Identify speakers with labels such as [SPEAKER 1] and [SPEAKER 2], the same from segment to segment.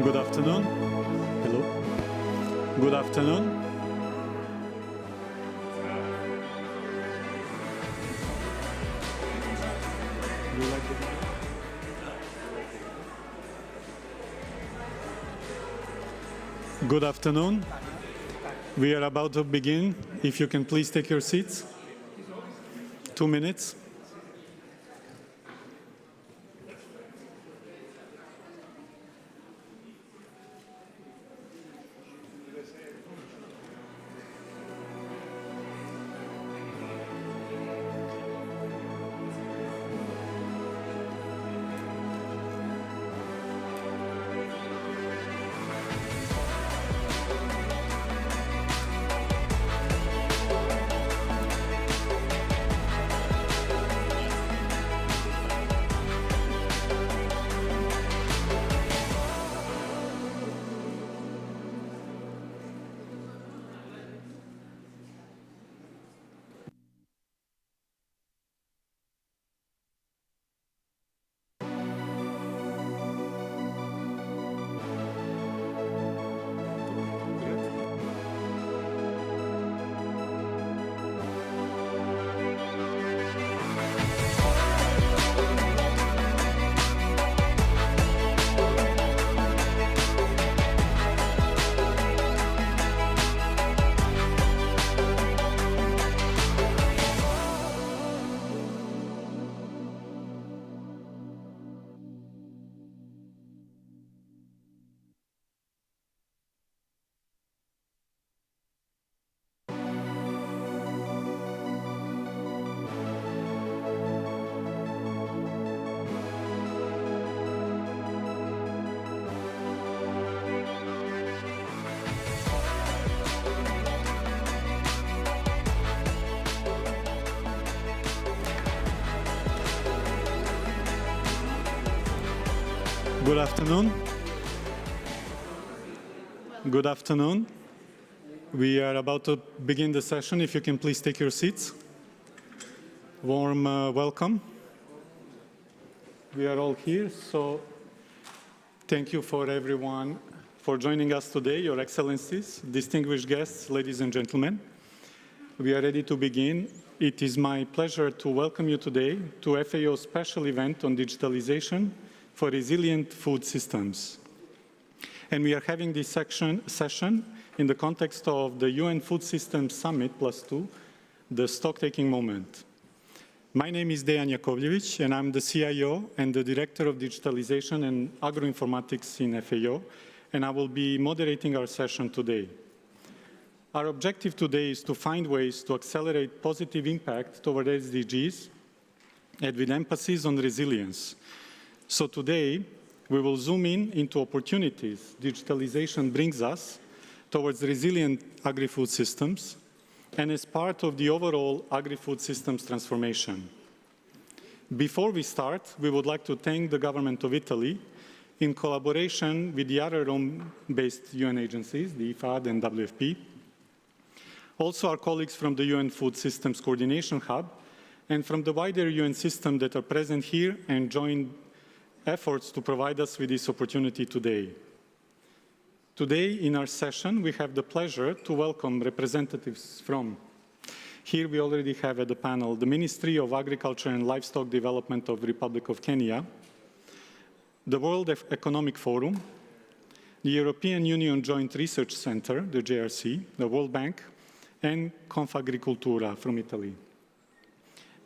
[SPEAKER 1] Good afternoon. Hello. Good afternoon. Good afternoon. We are about to begin. If you can please take your seats. 2 minutes. Good afternoon. Good afternoon. We are about to begin the session. If you can please take your seats. Warm welcome. We are all here, so thank you for everyone for joining us today, Your Excellencies, distinguished guests, ladies and gentlemen. We are ready to begin. It is my pleasure to welcome you today to FAO's special event on digitalization for resilient food systems. And we are having this session in the context of the UN Food Systems Summit +2, the stock-taking moment. My name is Dejan Jakovljević, and I'm the CIO and the Director of Digitalization and Agroinformatics in FAO, and I will be moderating our session today. Our objective today is to find ways to accelerate positive impact toward SDGs, and with emphasis on resilience. So today, we will zoom in into opportunities digitalization brings us towards resilient agri-food systems and as part of the overall agri-food systems transformation. Before we start, we would like to thank the government of Italy in collaboration with the other Rome-based UN agencies, the IFAD and WFP, also our colleagues from the UN Food Systems Coordination Hub and from the wider UN system that are present here and join efforts to provide us with this opportunity today. Today, in our session, we have the pleasure to welcome representatives from, here we already have at the panel, the Ministry of Agriculture and Livestock Development of the Republic of Kenya, the World Economic Forum, the European Union Joint Research Center, the JRC, the World Bank, and Confagricoltura from Italy.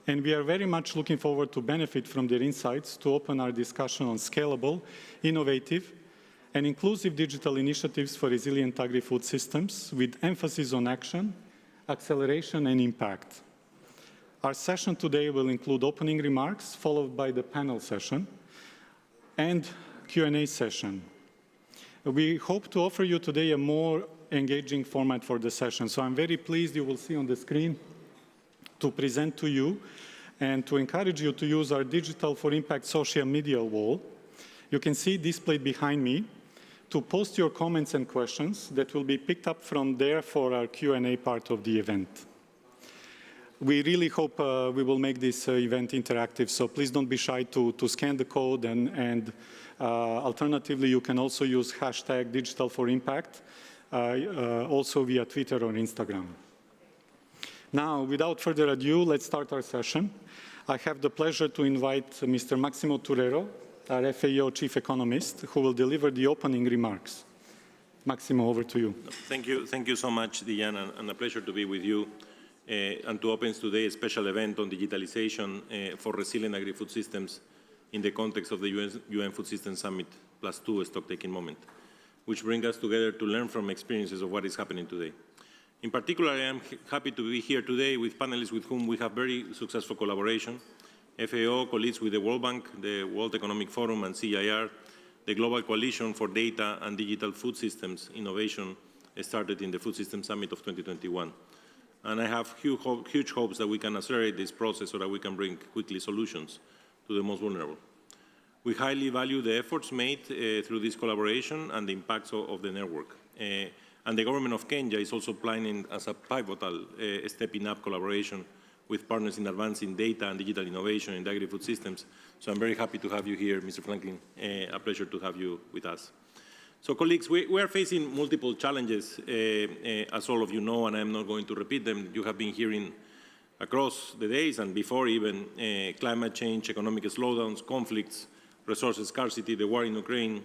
[SPEAKER 1] And we are very much looking forward to benefit from their insights to open our discussion on scalable, innovative, and inclusive digital initiatives for resilient agri-food systems with emphasis on action, acceleration, and impact. Our session today will include opening remarks, followed by the panel session and Q&A session. We hope to offer you today a more engaging format for the session. So I'm very pleased you will see on the screen to present to you and to encourage you to use our Digital for Impact social media wall. You can see displayed behind me to post your comments and questions that will be picked up from there for our Q&A part of the event. We really hope we will make this event interactive, so please don't be shy to scan the code and Alternatively, you can also use hashtag Digital4Impact, also via Twitter or Instagram. Now, without further ado, let's start our session. I have the pleasure to invite Mr. Maximo Turero, our FAO Chief Economist, who will deliver the opening remarks. Maximo, over to you.
[SPEAKER 2] Thank you so much, Diane, and a pleasure to be with you and to open today a special event on digitalization for resilient agri-food systems in the context of the UN Food Systems Summit +2 stock-taking moment, which brings us together to learn from experiences of what is happening today. In particular, I am happy to be here today with panelists with whom we have very successful collaboration. FAO colleagues with the World Bank, the World Economic Forum, and CGIAR, the Global Coalition for Data and Digital Food Systems Innovation, started in the Food Systems Summit of 2021. And I have huge hopes that we can accelerate this process so that we can bring quickly solutions to the most vulnerable. We highly value the efforts made through this collaboration and the impacts of the network. And the government of Kenya is also planning as a pivotal stepping up collaboration with partners in advancing data and digital innovation in the agri-food systems. So I'm very happy to have you here, Mr. Franklin. A pleasure to have you with us. So colleagues, we are facing multiple challenges, as all of you know, and I'm not going to repeat them. You have been hearing across the days and before even climate change, economic slowdowns, conflicts, resource scarcity, the war in Ukraine,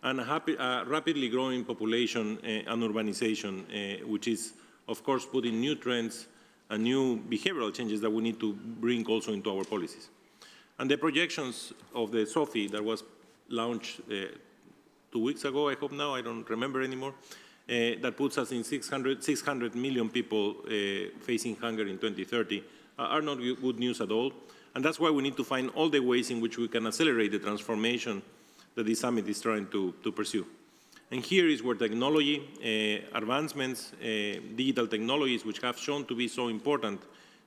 [SPEAKER 2] and a rapidly growing population and urbanization, which is, of course, putting new trends and new behavioral changes that we need to bring also into our policies. And the projections of the SOFI that was launched 2 weeks ago, I hope now, I don't remember anymore, that puts us in 600 million people facing hunger in 2030, are not good news at all. And that's why we need to find all the ways in which we can accelerate the transformation that this summit is trying to pursue. And here is where technology, advancements, digital technologies, which have shown to be so important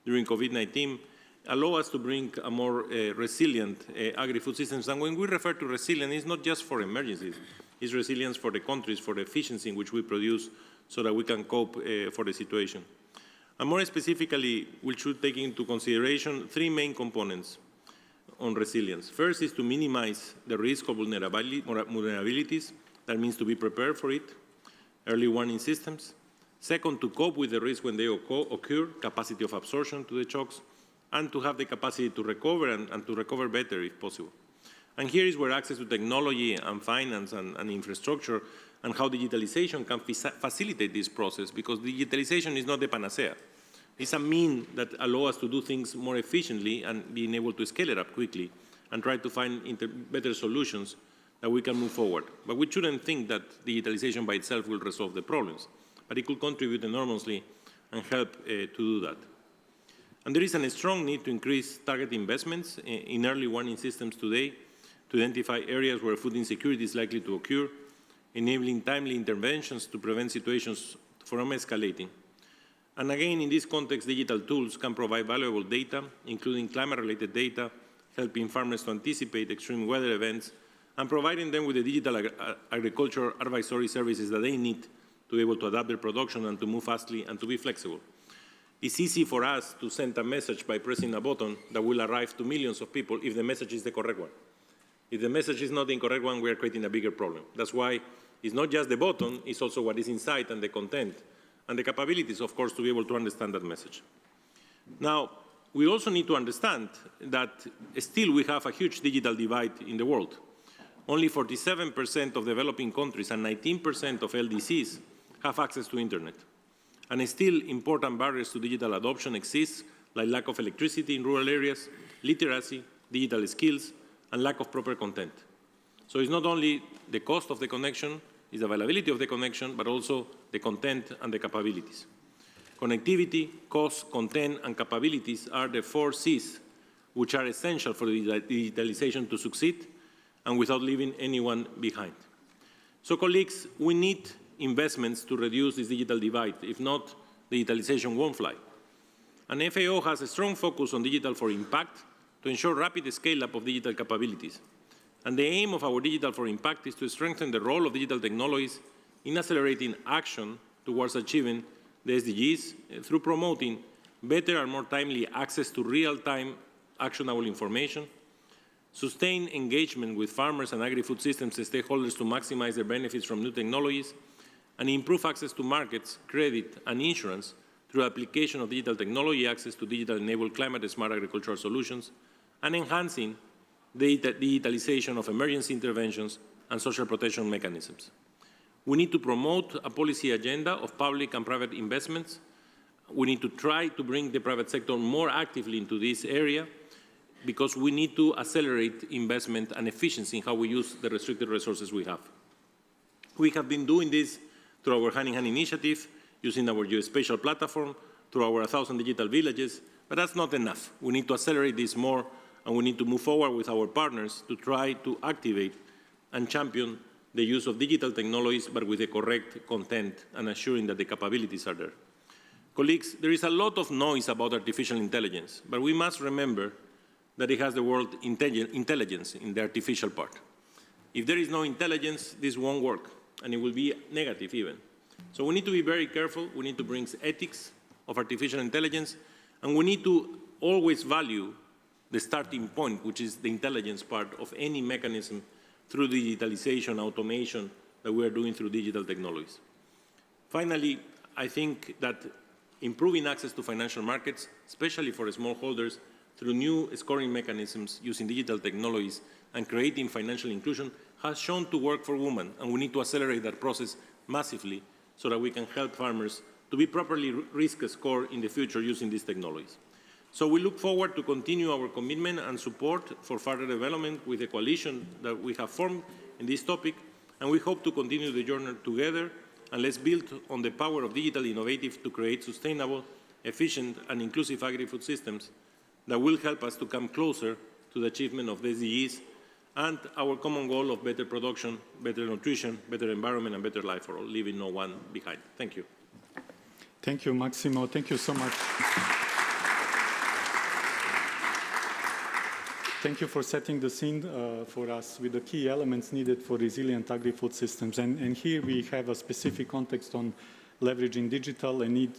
[SPEAKER 2] during COVID-19, allow us to bring a more resilient agri-food systems. And when we refer to resilient, it's not just for emergencies. It's resilience for the countries, for the efficiency in which we produce so that we can cope for the situation. And more specifically, we should take into consideration 3 main components on resilience. First is to minimize the risk of vulnerabilities. That means to be prepared for it, early warning systems. Second, to cope with the risk when they occur, capacity of absorption to the shocks, and to have the capacity to recover and to recover better if possible. And here is where access to technology and finance and infrastructure and how digitalization can facilitate this process, because digitalization is not the panacea. It's a mean that allows us to do things more efficiently and being able to scale it up quickly and try to find better solutions that we can move forward. But we shouldn't think that digitalization by itself will resolve the problems, but it could contribute enormously and help to do that. And there is a strong need to increase target investments in early warning systems today to identify areas where food insecurity is likely to occur, enabling timely interventions to prevent situations from escalating. And again, in this context, digital tools can provide valuable data, including climate-related data, helping farmers to anticipate extreme weather events, and providing them with the digital agriculture advisory services that they need to be able to adapt their production and to move fastly and to be flexible. It's easy for us to send a message by pressing a button that will arrive to millions of people if the message is the correct one. If the message is not the incorrect one, we are creating a bigger problem. That's why it's not just the button, it's also what is inside and the content and the capabilities, of course, to be able to understand that message. Now, we also need to understand that still we have a huge digital divide in the world. Only 47% of developing countries and 19% of LDCs have access to internet. And still important barriers to digital adoption exist, like lack of electricity in rural areas, literacy, digital skills, and lack of proper content. So it's not only the cost of the connection, it's the availability of the connection, but also the content and the capabilities. Connectivity, cost, content, and capabilities are the 4 Cs, which are essential for digitalization to succeed and without leaving anyone behind. So colleagues, we need investments to reduce this digital divide. If not, digitalization won't fly. And FAO has a strong focus on Digital for Impact to ensure rapid scale-up of digital capabilities. And the aim of our Digital for Impact is to strengthen the role of digital technologies in accelerating action towards achieving the SDGs through promoting better and more timely access to real-time actionable information, sustain engagement with farmers and agri-food systems stakeholders to maximize their benefits from new technologies, and improve access to markets, credit, and insurance through application of digital technology, access to digital-enabled climate-smart agricultural solutions, and enhancing the digitalization of emergency interventions and social protection mechanisms. We need to promote a policy agenda of public and private investments. We need to try to bring the private sector more actively into this area, because we need to accelerate investment and efficiency in how we use the restricted resources we have. We have been doing this through our hand-in-hand initiative, using our geospatial platform, through our 1,000 digital villages, but that's not enough. We need to accelerate this more, and we need to move forward with our partners to try to activate and champion the use of digital technologies, but with the correct content and assuring that the capabilities are there. Colleagues, there is a lot of noise about artificial intelligence, but we must remember that it has the word intelligence in the artificial part. If there is no intelligence, this won't work, and it will be negative even. So we need to be very careful. We need to bring ethics of artificial intelligence, and we need to always value the starting point, which is the intelligence part of any mechanism through digitalization, automation that we are doing through digital technologies. Finally, I think that improving access to financial markets, especially for smallholders, through new scoring mechanisms using digital technologies and creating financial inclusion has shown to work for women, and we need to accelerate that process massively so that we can help farmers to be properly risk scored in the future using these technologies. So we look forward to continue our commitment and support for further development with the coalition that we have formed in this topic, and we hope to continue the journey together, and let's build on the power of digital innovative to create sustainable, efficient, and inclusive agri-food systems that will help us to come closer to the achievement of the SDGs and our common goal of better production, better nutrition, better environment, and better life for all, leaving no one behind. Thank you.
[SPEAKER 1] Thank you, Maximo. Thank you so much. Thank you for setting the scene for us with the key elements needed for resilient agri-food systems. And here we have a specific context on leveraging digital and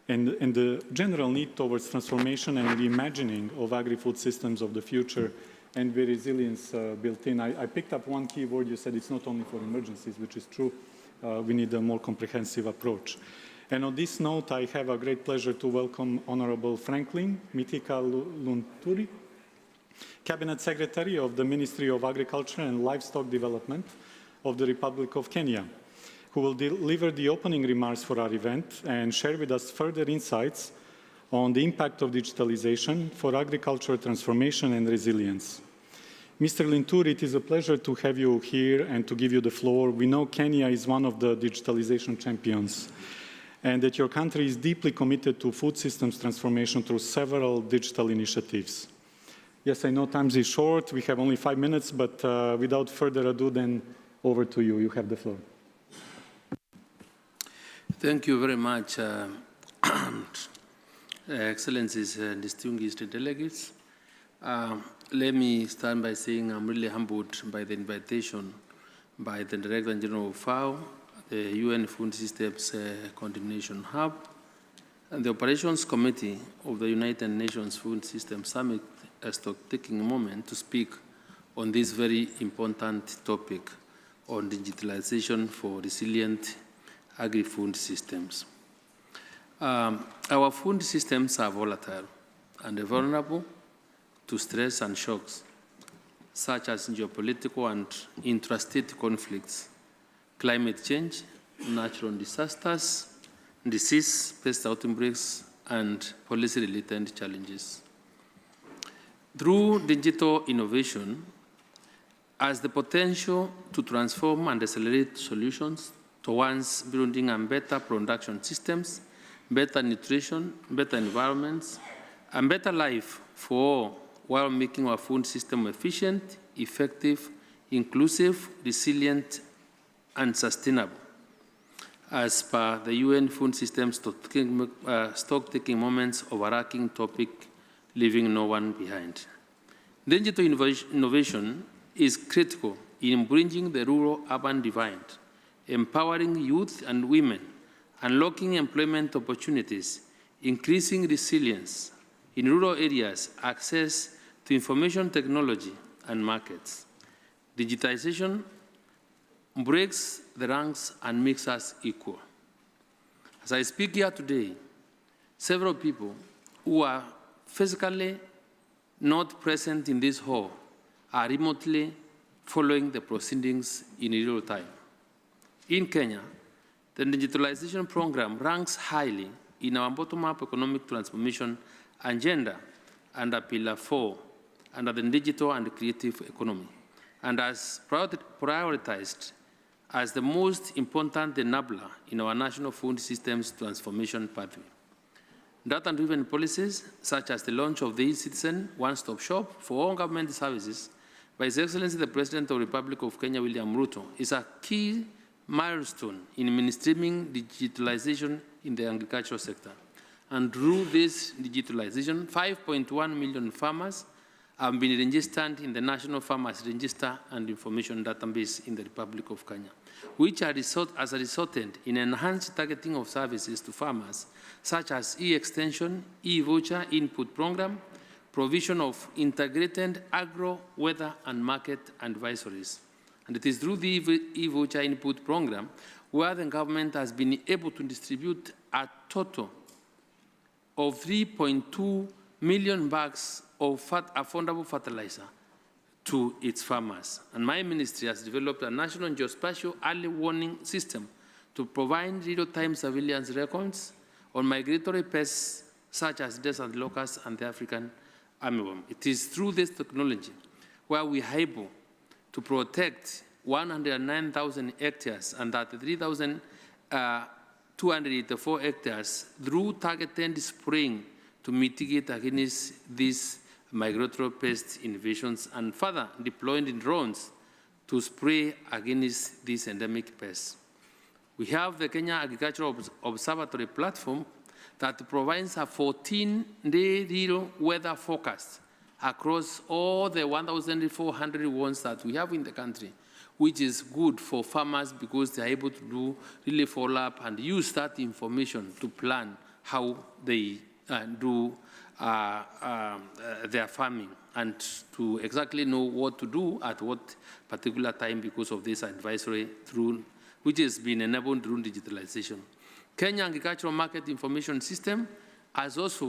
[SPEAKER 1] the general need towards transformation and reimagining of agri-food systems of the future, and with resilience built in. I picked up one key word. You said it's not only for emergencies, which is true. We need a more comprehensive approach. And on this note, I have a great pleasure to welcome Honorable Franklin Mitika Lunturi, Cabinet Secretary of the Ministry of Agriculture and Livestock Development of the Republic of Kenya, who will deliver the opening remarks for our event and share with us further insights on the impact of digitalization for agricultural transformation and resilience. Mr. Linturi, it is a pleasure to have you here and to give you the floor. We know Kenya is one of the digitalization champions, and that your country is deeply committed to food systems transformation through several digital initiatives. Yes, I know time is short. We have only 5 minutes, but without further ado, then over to you. You have the floor.
[SPEAKER 3] Thank you very much, Excellencies and distinguished delegates. Let me start by saying I'm really humbled by the invitation by the Director General of FAO, the UN Food Systems Coordination Hub, and the Operations Committee of the United Nations Food Systems Summit as to taking a moment to speak on this very important topic on digitalization for resilient agri-food systems. Our food systems are volatile and vulnerable to stress and shocks, such as geopolitical and intrastate conflicts, climate change, natural disasters, disease, pest outbreaks, and policy-related challenges. Through digital innovation has the potential to transform and accelerate solutions towards building and better production systems, better nutrition, better environments, and better life for all, while making our food system efficient, effective, inclusive, resilient, and sustainable, as per the UN Food Systems Stock-Taking Moments overarching topic, leaving no one behind. Digital innovation is critical in bridging the rural-urban divide, empowering youth and women, unlocking employment opportunities, increasing resilience in rural areas, access to information technology, and markets. Digitization breaks the ranks and makes us equal. As I speak here today, several people who are physically not present in this hall are remotely following the proceedings in real time. In Kenya, the digitalization program ranks highly in our bottom-up economic transformation agenda under Pillar 4, under the digital and creative economy, and as prioritized as the most important enabler in our national food systems transformation pathway. Data-driven policies, such as the launch of the e-Citizen one-stop shop for all government services by His Excellency the President of the Republic of Kenya, William Ruto, is a key milestone in mainstreaming digitalization in the agricultural sector. And through this digitalization, 5.1 million farmers have been registered in the National Farmers Register and Information Database in the Republic of Kenya, which has resulted in enhanced targeting of services to farmers, such as e-extension, e-voucher input program, provision of integrated agro, weather, and market advisories. And it is through the e-voucher input program where the government has been able to distribute a total of 3.2 million bags of affordable fertilizer to its farmers. And my ministry has developed a national geospatial early warning system to provide real-time surveillance records on migratory pests such as desert locusts and the African armyworm. It is through this technology where we are able to protect 109,000 hectares and 33,284 hectares through targeted spraying to mitigate against these migratory pest invasions, and further deploying drones to spray against these endemic pests. We have the Kenya Agricultural Observatory platform that provides a 14-day real weather forecast across all the 1,400 ones that we have in the country, which is good for farmers because they are able to do really follow-up and use that information to plan how they do their farming and to exactly know what to do at what particular time because of this advisory through, which has been enabled through digitalization. Kenya Agricultural Market Information System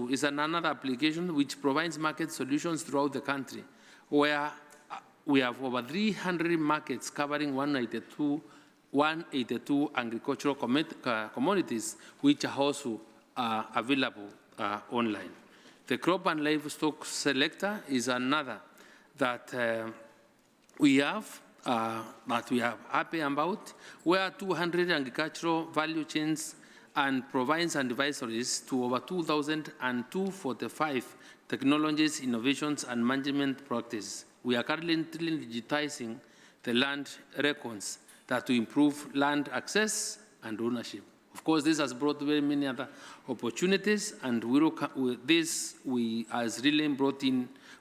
[SPEAKER 3] is another application which provides market solutions throughout the country, where we have over 300 markets covering 182 agricultural commodities, which are also available online. The crop and livestock selector is another that we have happy about, where 200 agricultural value chains and provides advisories to over 2,245 technologies, innovations, and management practices. We are currently digitizing the land records that to improve land access and ownership. Of course, this has brought very many other opportunities, and we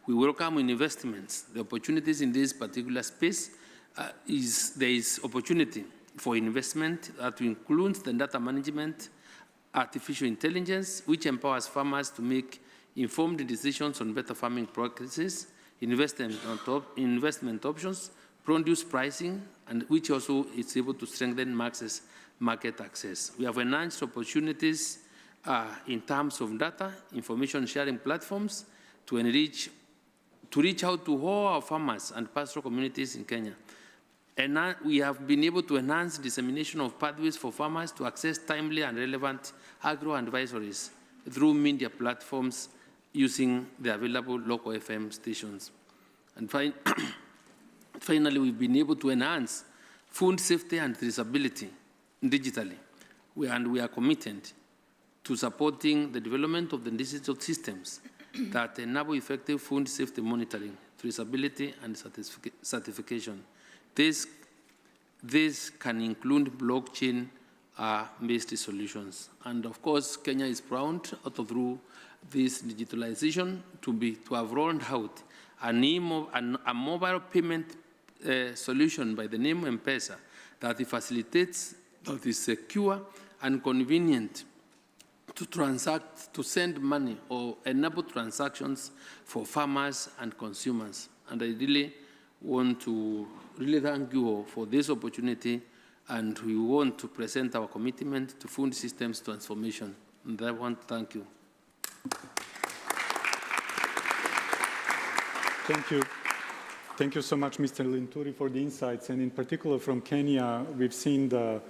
[SPEAKER 3] welcome investments. The opportunities in this particular space there is opportunity for investment that includes the data management, artificial intelligence, which empowers farmers to make informed decisions on better farming practices, investment options, produce pricing, and which also is able to strengthen market access. We have enhanced opportunities in terms of data, information sharing platforms to reach out to all our farmers and pastoral communities in Kenya. And we have been able to enhance dissemination of pathways for farmers to access timely and relevant agro advisories through media platforms using the available local FM stations. And finally, we've been able to enhance food safety and traceability digitally. We are committed to supporting the development of the digital systems that enable effective food safety monitoring, traceability, and certification. This can include blockchain-based solutions. And of course, Kenya is proud through this digitalization to have rolled out a mobile payment solution by the name M-Pesa that facilitates, that is secure and convenient to send money or enable transactions for farmers and consumers. And I really want to really thank you all for this opportunity, and we want to present our commitment to food systems transformation. And I want to thank you.
[SPEAKER 1] Thank you. Thank you so much, Mr. Linturi, for the insights. And in particular from Kenya, we've seen the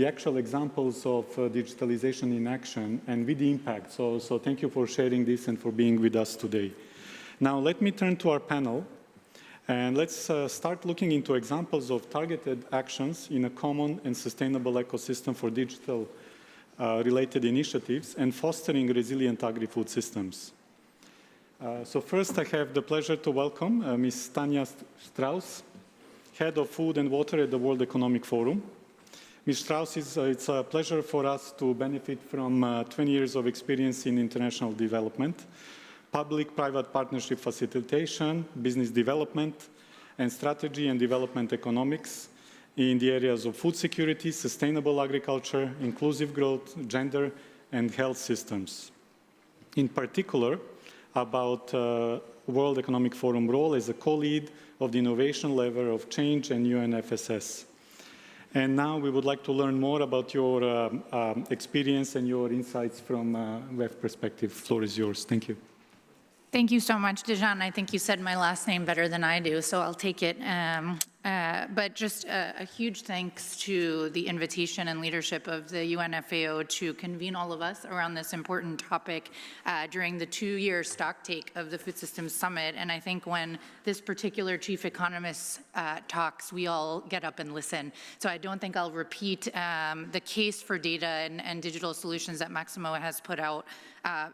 [SPEAKER 1] actual examples of digitalization in action and with the impact. So thank you for sharing this and for being with us today. Now, let me turn to our panel. And let's start looking into examples of targeted actions in a common and sustainable ecosystem for digital related initiatives and fostering resilient agri-food systems. So first, I have the pleasure to welcome Ms. Tanya Strauss, Head of Food and Water at the World Economic Forum. Ms. Strauss, it's a pleasure for us to benefit from 20 years of experience in international development, public-private partnership facilitation, business development, and strategy and development economics in the areas of food security, sustainable agriculture, inclusive growth, gender, and health systems. In particular, about World Economic Forum role as a co-lead of the innovation lever of change and UNFSS. And now we would like to learn more about your experience and your insights from WEF perspective. The floor is yours. Thank you.
[SPEAKER 4] Thank you so much, Dejan. I think you said my last name better than I do, so I'll take it. But just a huge thanks to the invitation and leadership of the UNFAO to convene all of us around this important topic during the 2-year stocktake of the Food Systems Summit. And I think when this particular chief economist talks, we all get up and listen. So I don't think I'll repeat the case for data and digital solutions that Maximo has put out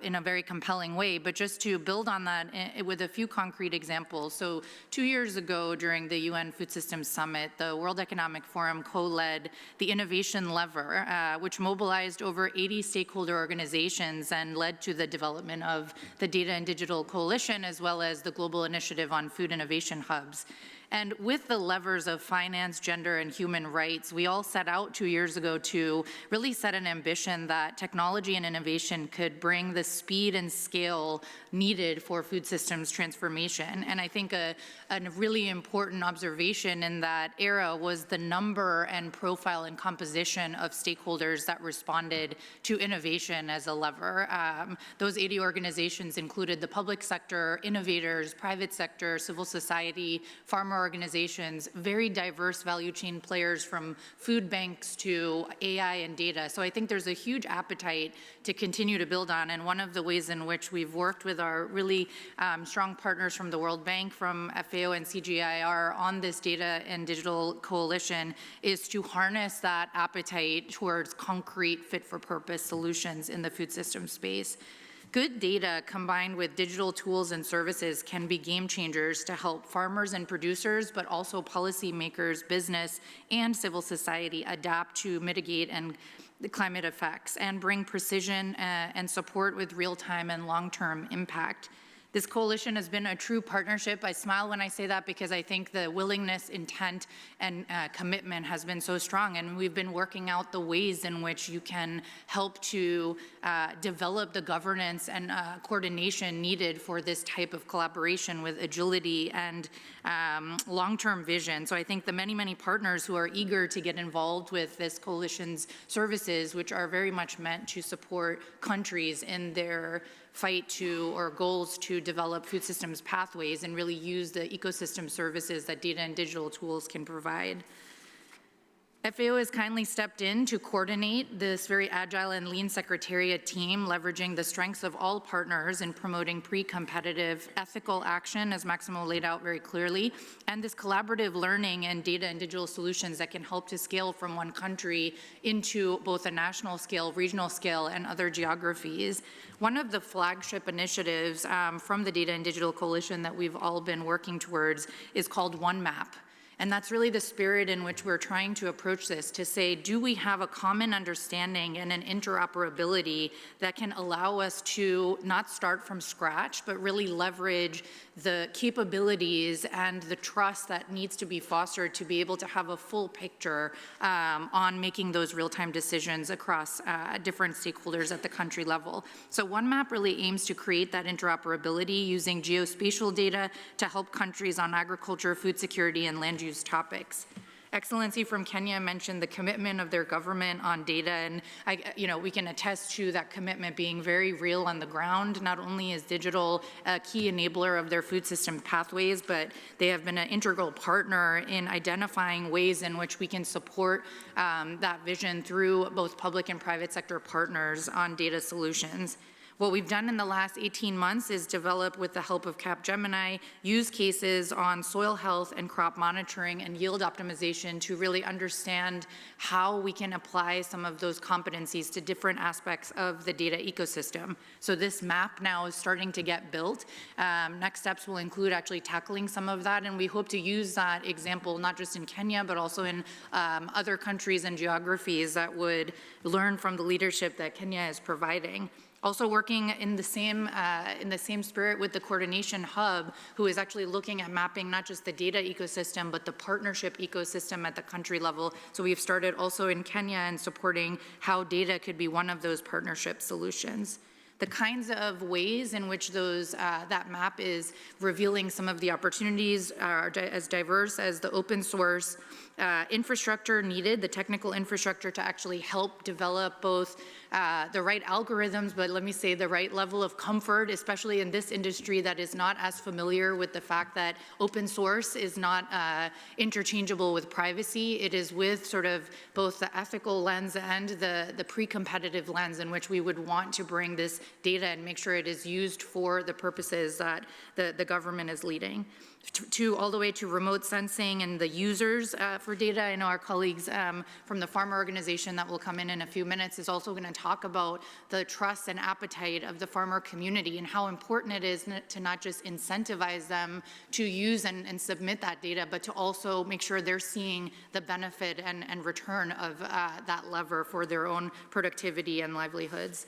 [SPEAKER 4] in a very compelling way, but just to build on that with a few concrete examples. So 2 years ago during the UN Food Systems Summit, the World Economic Forum co-led the Innovation Lever, which mobilized over 80 stakeholder organizations and led to the development of the Data and Digital Coalition, as well as the Global Initiative on Food Innovation Hubs. And with the levers of finance, gender, and human rights, we all set out 2 years ago to really set an ambition that technology and innovation could bring the speed and scale needed for food systems transformation. And I think a really important observation in that era was the number and profile and composition of stakeholders that responded to innovation as a lever. Those 80 organizations included the public sector, innovators, private sector, civil society, farmer organizations, very diverse value chain players from food banks to AI and data. So I think there's a huge appetite to continue to build on. And one of the ways in which we've worked with our really strong partners from the World Bank, from FAO and CGIAR on this data and digital coalition is to harness that appetite towards concrete fit-for-purpose solutions in the food system space. Good data combined with digital tools and services can be game changers to help farmers and producers, but also policymakers, business, and civil society adapt to mitigate and the climate effects and bring precision and support with real-time and long-term impact. This coalition has been a true partnership. I smile when I say that because I think the willingness, intent, and commitment has been so strong. And we've been working out the ways in which you can help to develop the governance and coordination needed for this type of collaboration with agility and long-term vision. So I think the many, many partners who are eager to get involved with this coalition's services, which are very much meant to support countries in their fight to or goals to develop food systems pathways and really use the ecosystem services that data and digital tools can provide. FAO has kindly stepped in to coordinate this very agile and lean secretariat team, leveraging the strengths of all partners in promoting pre-competitive ethical action, as Maximo laid out very clearly, and this collaborative learning and data and digital solutions that can help to scale from one country into both a national scale, regional scale, and other geographies. One of the flagship initiatives from the Data and Digital Coalition that we've all been working towards is called One Map. And that's really the spirit in which we're trying to approach this, to say, do we have a common understanding and an interoperability that can allow us to not start from scratch, but really leverage the capabilities and the trust that needs to be fostered to be able to have a full picture on making those real-time decisions across different stakeholders at the country level. So OneMap really aims to create that interoperability using geospatial data to help countries on agriculture, food security, and land use topics. Excellency from Kenya mentioned the commitment of their government on data, and we can attest to that commitment being very real on the ground. Not only is digital a key enabler of their food system pathways, but they have been an integral partner in identifying ways in which we can support that vision through both public and private sector partners on data solutions. What we've done in the last 18 months is develop, with the help of Capgemini, use cases on soil health and crop monitoring and yield optimization to really understand how we can apply some of those competencies to different aspects of the data ecosystem. So this map now is starting to get built. Next steps will include actually tackling some of that, and we hope to use that example not just in Kenya, but also in other countries and geographies that would learn from the leadership that Kenya is providing. Also working in the same spirit with the Coordination Hub, who is actually looking at mapping not just the data ecosystem, but the partnership ecosystem at the country level. So we've started also in Kenya and supporting how data could be one of those partnership solutions. The kinds of ways in which that map is revealing some of the opportunities are as diverse as the open source infrastructure needed, the technical infrastructure to actually help develop both the right algorithms, but let me say the right level of comfort, especially in this industry that is not as familiar with the fact that open source is not interchangeable with privacy. It is with sort of both the ethical lens and the pre-competitive lens in which we would want to bring this data and make sure it is used for the purposes that the government is leading. All the way to remote sensing and the users for data. I know our colleagues from the farmer organization that will come in a few minutes is also going to talk about the trust and appetite of the farmer community and how important it is to not just incentivize them to use and submit that data, but to also make sure they're seeing the benefit and return of that lever for their own productivity and livelihoods.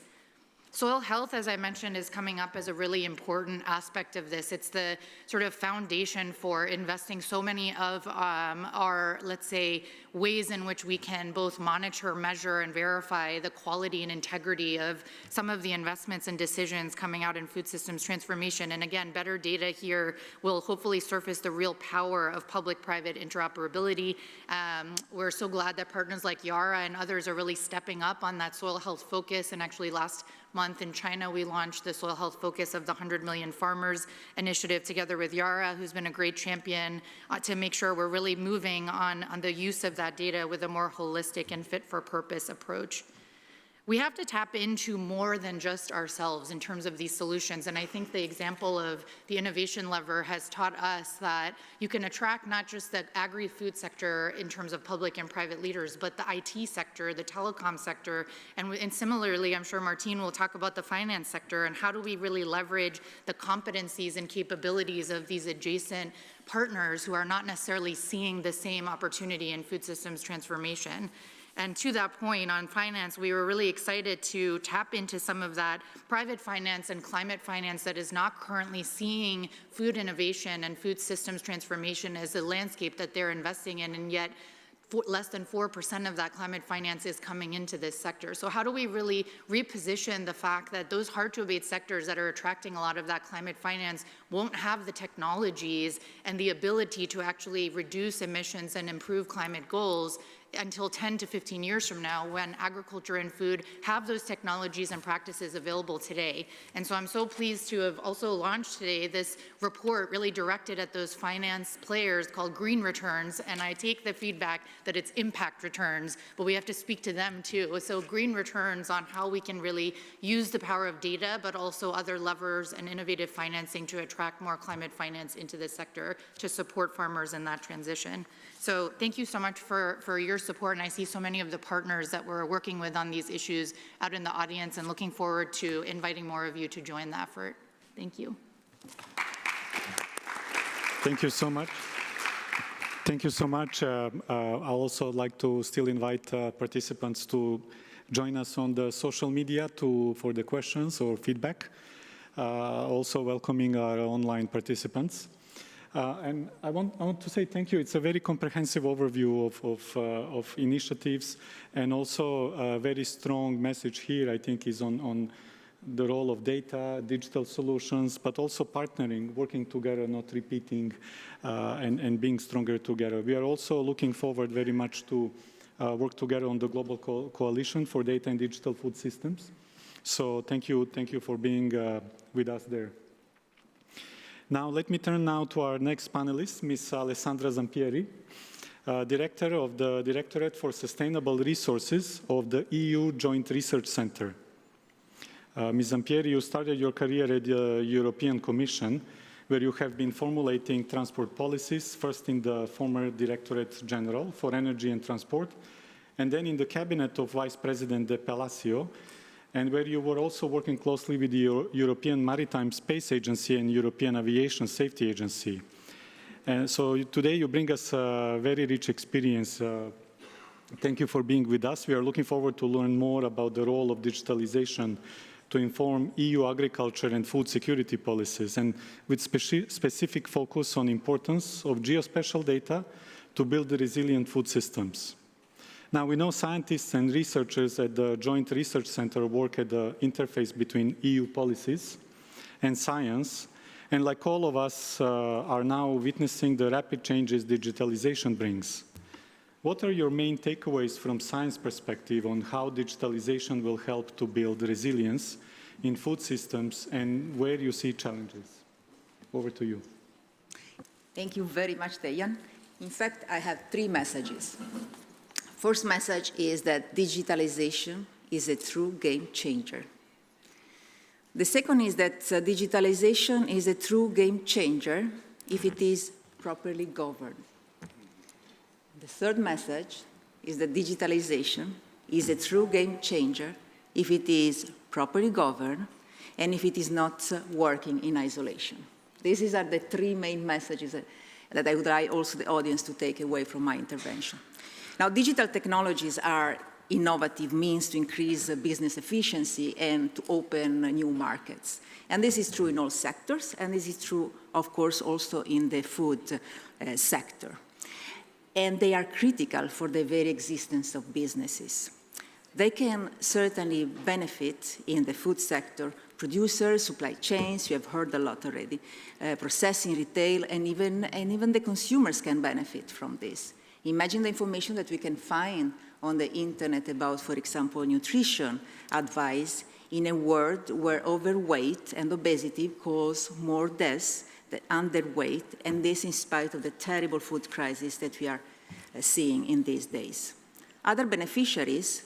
[SPEAKER 4] Soil health, as I mentioned, is coming up as a really important aspect of this. It's the sort of foundation for investing so many of our, let's say, ways in which we can both monitor, measure, and verify the quality and integrity of some of the investments and decisions coming out in food systems transformation. And again, better data here will hopefully surface the real power of public-private interoperability. We're so glad that partners like YARA and others are really stepping up on that soil health focus, and actually last month in China, we launched the soil health focus of the 100 Million Farmers initiative together with YARA, who's been a great champion to make sure we're really moving on the use of that data with a more holistic and fit-for-purpose approach. We have to tap into more than just ourselves in terms of these solutions, and I think the example of the innovation lever has taught us that you can attract not just the agri-food sector in terms of public and private leaders, but the IT sector, the telecom sector, and similarly, I'm sure Martine will talk about the finance sector and how do we really leverage the competencies and capabilities of these adjacent partners who are not necessarily seeing the same opportunity in food systems transformation. And to that point on finance, we were really excited to tap into some of that private finance and climate finance that is not currently seeing food innovation and food systems transformation as a landscape that they're investing in, and yet less than 4% of that climate finance is coming into this sector. So how do we really reposition the fact that those hard-to-abate sectors that are attracting a lot of that climate finance won't have the technologies and the ability to actually reduce emissions and improve climate goals until 10 to 15 years from now, when agriculture and food have those technologies and practices available today. And so I'm so pleased to have also launched today this report really directed at those finance players called Green Returns, and I take the feedback that it's impact returns, but we have to speak to them too. So Green Returns on how we can really use the power of data, but also other levers and innovative financing to attract more climate finance into this sector to support farmers in that transition. So thank you so much for your support, and I see so many of the partners that we're working with on these issues out in the audience, and looking forward to inviting more of you to join the effort. Thank you.
[SPEAKER 1] Thank you so much. Thank you so much. I also like to still invite participants to join us on the social media for the questions or feedback. Also welcoming our online participants. And I want to say thank you. It's a very comprehensive overview of initiatives, and also a very strong message here, I think, is on the role of data, digital solutions, but also partnering, working together, not repeating, and being stronger together. We are also looking forward very much to work together on the global coalition for data and digital food systems. So thank you for being with us there. Now let me turn now to our next panelist, Ms. Alessandra Zampieri, Director of the Directorate for Sustainable Resources of the EU Joint Research Centre. Ms. Zampieri, you started your career at the European Commission, where you have been formulating transport policies, first in the former Directorate General for Energy and Transport, and then in the cabinet of Vice President de Palacio, and where you were also working closely with the European Maritime Space Agency and European Aviation Safety Agency. And so today you bring us a very rich experience. Thank you for being with us. We are looking forward to learn more about the role of digitalization to inform EU agriculture and food security policies, and with specific focus on importance of geospatial data to build the resilient food systems. Now, we know scientists and researchers at the Joint Research Centre work at the interface between EU policies and science, and like all of us are now witnessing the rapid changes digitalization brings. What are your main takeaways from science perspective on how digitalization will help to build resilience in food systems, and where you see challenges? Over to you.
[SPEAKER 5] Thank you very much, Dejan. In fact, I have 3 messages. First message is that digitalization is a true game changer. The second is that digitalization is a true game changer if it is properly governed. The third message is that digitalization is a true game changer if it is properly governed and if it is not working in isolation. These are the 3 main messages that I would like also the audience to take away from my intervention. Now, digital technologies are innovative means to increase business efficiency and to open new markets. And this is true in all sectors, and this is true, of course, also in the food sector. And they are critical for the very existence of businesses. They can certainly benefit in the food sector, producers, supply chains, you have heard a lot already, processing, retail, and even the consumers can benefit from this. Imagine the information that we can find on the internet about, for example, nutrition advice in a world where overweight and obesity cause more deaths than underweight, and this in spite of the terrible food crisis that we are seeing in these days. Other beneficiaries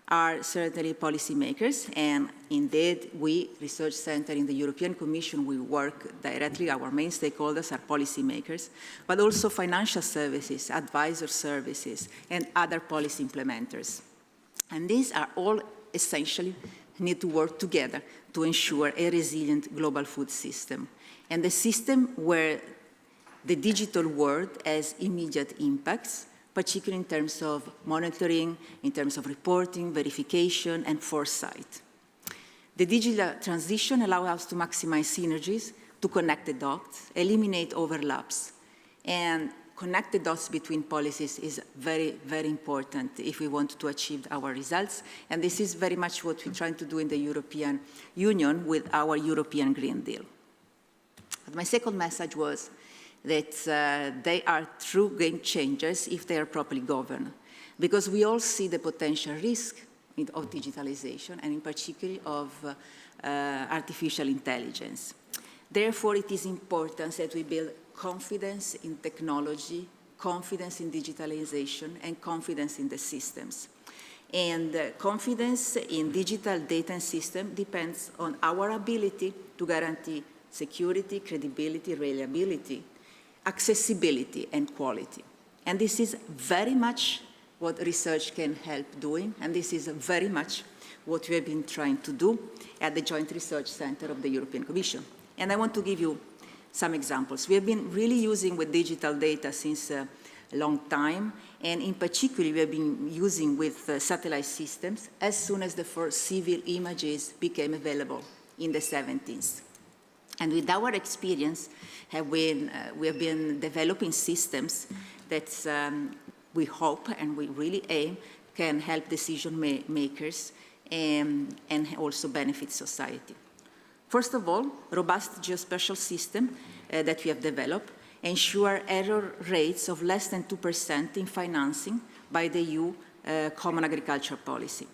[SPEAKER 5] are certainly policymakers, and indeed we, Research Center in the European Commission, we work directly, our main stakeholders are policymakers, but also financial services, advisor services, and other policy implementers. And these are all essentially need to work together to ensure a resilient global food system, and a system where the digital world has immediate impacts, particularly in terms of monitoring, in terms of reporting, verification, and foresight. The digital transition allows us to maximize synergies, to connect the dots, eliminate overlaps, and connect the dots between policies is very, very important if we want to achieve our results. And this is very much what we're trying to do in the European Union with our European Green Deal. But my second message was that they are true game changers if they are properly governed, because we all see the potential risk of digitalization, and in particular of artificial intelligence. Therefore, it is important that we build confidence in technology, confidence in digitalization, and confidence in the systems. And confidence in digital data and system depends on our ability to guarantee security, credibility, reliability, accessibility, and quality. And this is very much what research can help doing, and this is very much what we have been trying to do at the Joint Research Center of the European Commission. And I want to give you some examples. We have been really using with digital data since a long time, and in particular, we have been using with satellite systems as soon as the first civil images became available in the 70s. And with our experience, we have been developing systems that we hope and we really aim can help decision makers and also benefit society. First of all, robust geospatial system that we have developed ensure error rates of less than 2% in financing by the EU Common Agricultural Policy.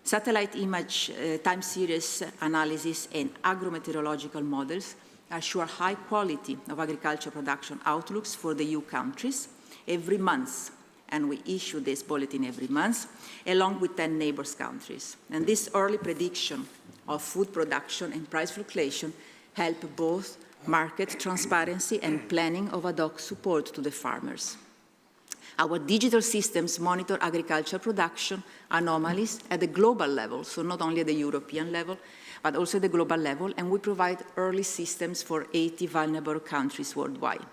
[SPEAKER 5] Satellite image time series analysis and agrometeorological models assure high quality of agricultural production outlooks for the EU countries every month, and we issue this bulletin every month, along with 10 neighbors countries. And this early prediction of food production and price fluctuation help both market transparency and planning of ad hoc support to the farmers. Our digital systems monitor agricultural production anomalies at the global level, so not only at the European level, but also at the global level, and we provide early systems for 80 vulnerable countries worldwide.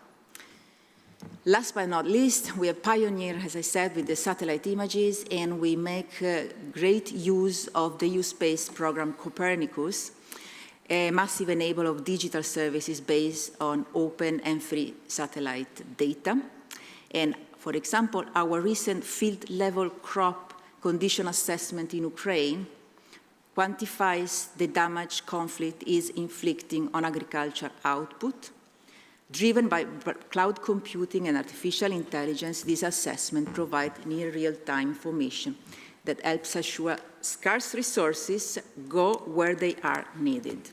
[SPEAKER 5] Last but not least, we are pioneer, as I said, with the satellite images, and we make great use of the EU space program Copernicus, a massive enabler of digital services based on open and free satellite data. And for example, our recent field-level crop condition assessment in Ukraine quantifies the damage conflict is inflicting on agricultural output. Driven by cloud computing and artificial intelligence, this assessment provides near real-time information that helps assure scarce resources go where they are needed.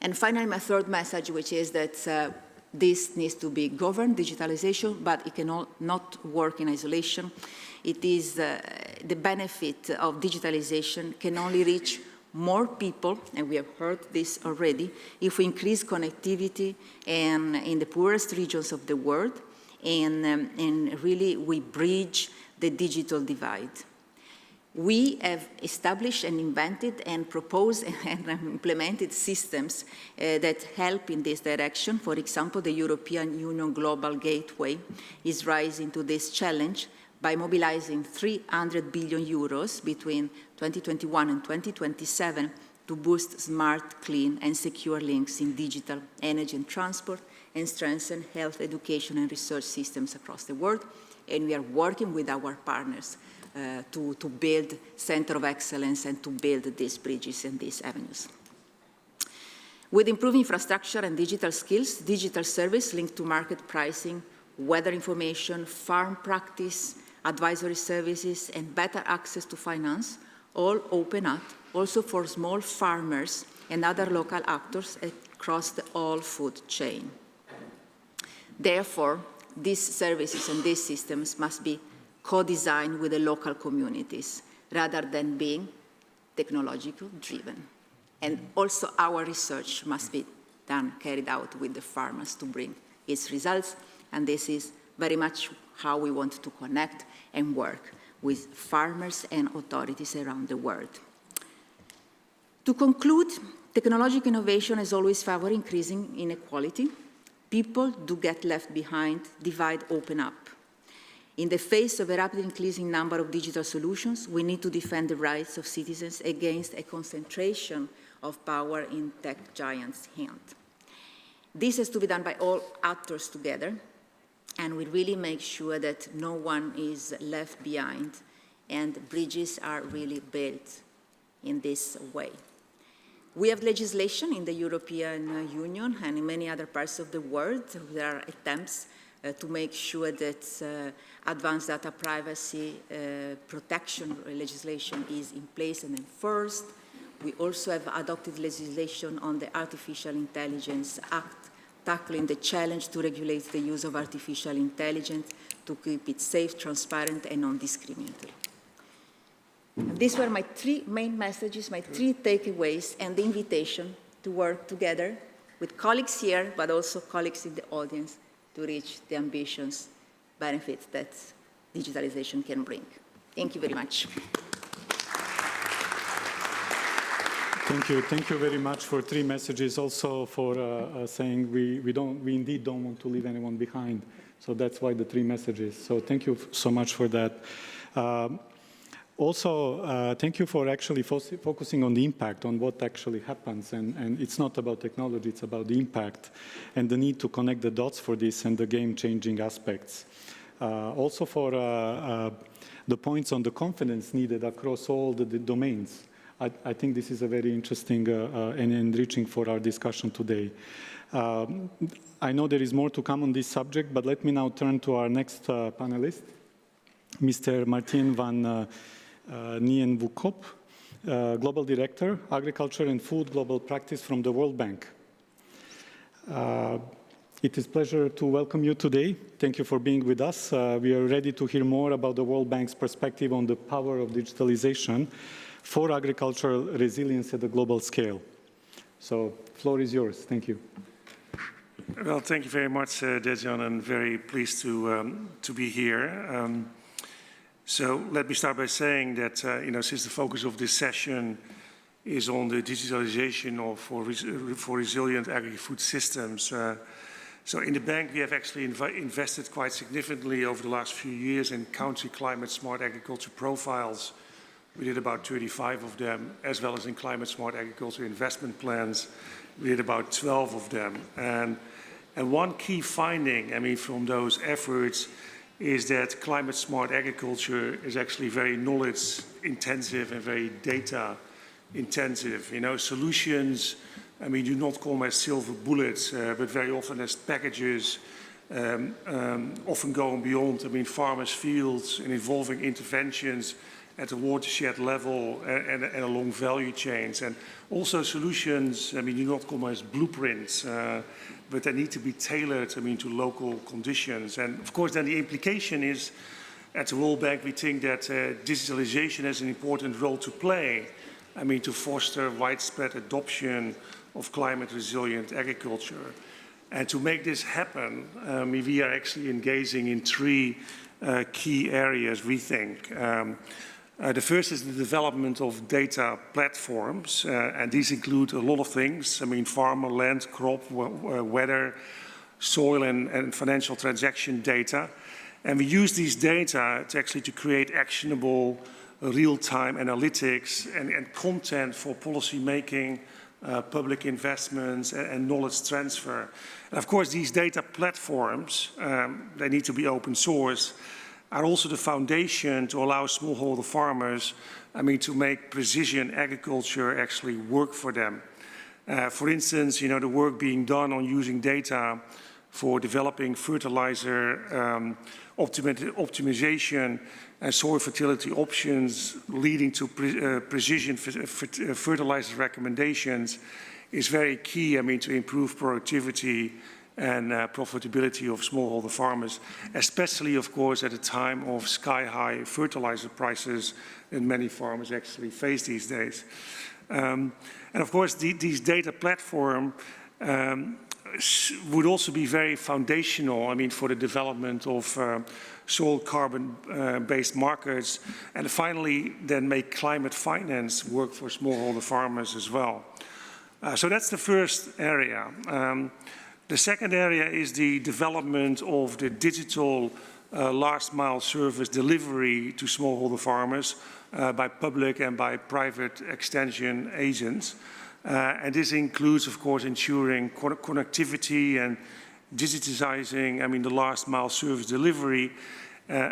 [SPEAKER 5] And finally, my third message, which is that this needs to be governed, digitalization, but it cannot not work in isolation. It is the benefit of digitalization can only reach more people, and we have heard this already, if we increase connectivity in the poorest regions of the world, and really we bridge the digital divide. We have established and invented and proposed and implemented systems that help in this direction. For example, the European Union Global Gateway is rising to this challenge by mobilizing 300 billion euros between 2021 and 2027 to boost smart, clean, and secure links in digital, energy, and transport, and strengthen health, education, and research systems across the world. And we are working with our partners to build center of excellence and to build these bridges and these avenues. With improved infrastructure and digital skills, digital service linked to market pricing, weather information, farm practice, advisory services, and better access to finance all open up also for small farmers and other local actors across the whole food chain. Therefore, these services and these systems must be co-designed with the local communities rather than being technological driven. And also our research must be carried out with the farmers to bring its results. And this is very much how we want to connect and work with farmers and authorities around the world. To conclude, technological innovation has always favored increasing inequality. People do get left behind, divide open up. In the face of a rapidly increasing number of digital solutions, we need to defend the rights of citizens against a concentration of power in tech giants' hands. This has to be done by all actors together, and we really make sure that no one is left behind and bridges are really built in this way. We have legislation in the European Union and in many other parts of the world. There are attempts to make sure that advanced data privacy protection legislation is in place and enforced. We also have adopted legislation on the Artificial Intelligence Act, tackling the challenge to regulate the use of artificial intelligence to keep it safe, transparent, and non-discriminatory. These were my three main messages, my three takeaways, and the invitation to work together with colleagues here, but also colleagues in the audience, to reach the ambitious benefits that digitalization can bring. Thank you very much.
[SPEAKER 1] Thank you very much for three messages, also for saying we indeed don't want to leave anyone behind. So that's why the 3 messages. So thank you so much for that. Also, thank you for actually focusing on the impact, on what actually happens. And it's not about technology, it's about the impact and the need to connect the dots for this and the game-changing aspects. Also for the points on the confidence needed across all the domains. I think this is a very interesting and enriching for our discussion today. I know there is more to come on this subject, but let me now turn to our next panelist, Mr. Martin van Nienwoekop, Global Director, Agriculture and Food Global Practice from the World Bank. It is a pleasure to welcome you today. Thank you for being with us. We are ready to hear more about the World Bank's perspective on the power of digitalization for agricultural resilience at a global scale. So, the floor is yours. Thank you.
[SPEAKER 6] Well, thank you very much, Dejan, and very pleased to be here. So let me start by saying that, since the focus of this session is on the digitalization for resilient agri-food systems, so in the bank we have actually invested quite significantly over the last few years in country climate smart agriculture profiles. We did about 35 of them, as well as in climate smart agriculture investment plans. We did about 12 of them. And one key finding, from those efforts is that climate smart agriculture is actually very knowledge intensive and very data intensive. Solutions, do not come as silver bullets, but very often as packages, often going beyond, farmers' fields and involving interventions at the watershed level and along value chains. And also solutions, do not come as blueprints, but they need to be tailored, to local conditions. And of course, then the implication is, at the World Bank, we think that digitalization has an important role to play, to foster widespread adoption of climate-resilient agriculture. And to make this happen, we are actually engaging in 3 key areas, we think. The first is the development of data platforms, and these include a lot of things. Farmer, land, crop, weather, soil, and financial transaction data. And we use these data to create actionable, real-time analytics and content for policy making, public investments, and knowledge transfer. And of course, these data platforms, they need to be open source, are also the foundation to allow smallholder farmers, to make precision agriculture actually work for them. For instance, the work being done on using data for developing fertilizer optimization and soil fertility options leading to precision fertilizer recommendations is very key, to improve productivity and profitability of smallholder farmers, especially, of course, at a time of sky-high fertilizer prices that many farmers actually face these days. And of course, these data platform would also be very foundational, for the development of soil carbon-based markets, and finally, then make climate finance work for smallholder farmers as well. So that's the first area. The second area is the development of the digital last-mile service delivery to smallholder farmers by public and by private extension agents. And this includes, of course, ensuring connectivity and digitizing, the last-mile service delivery,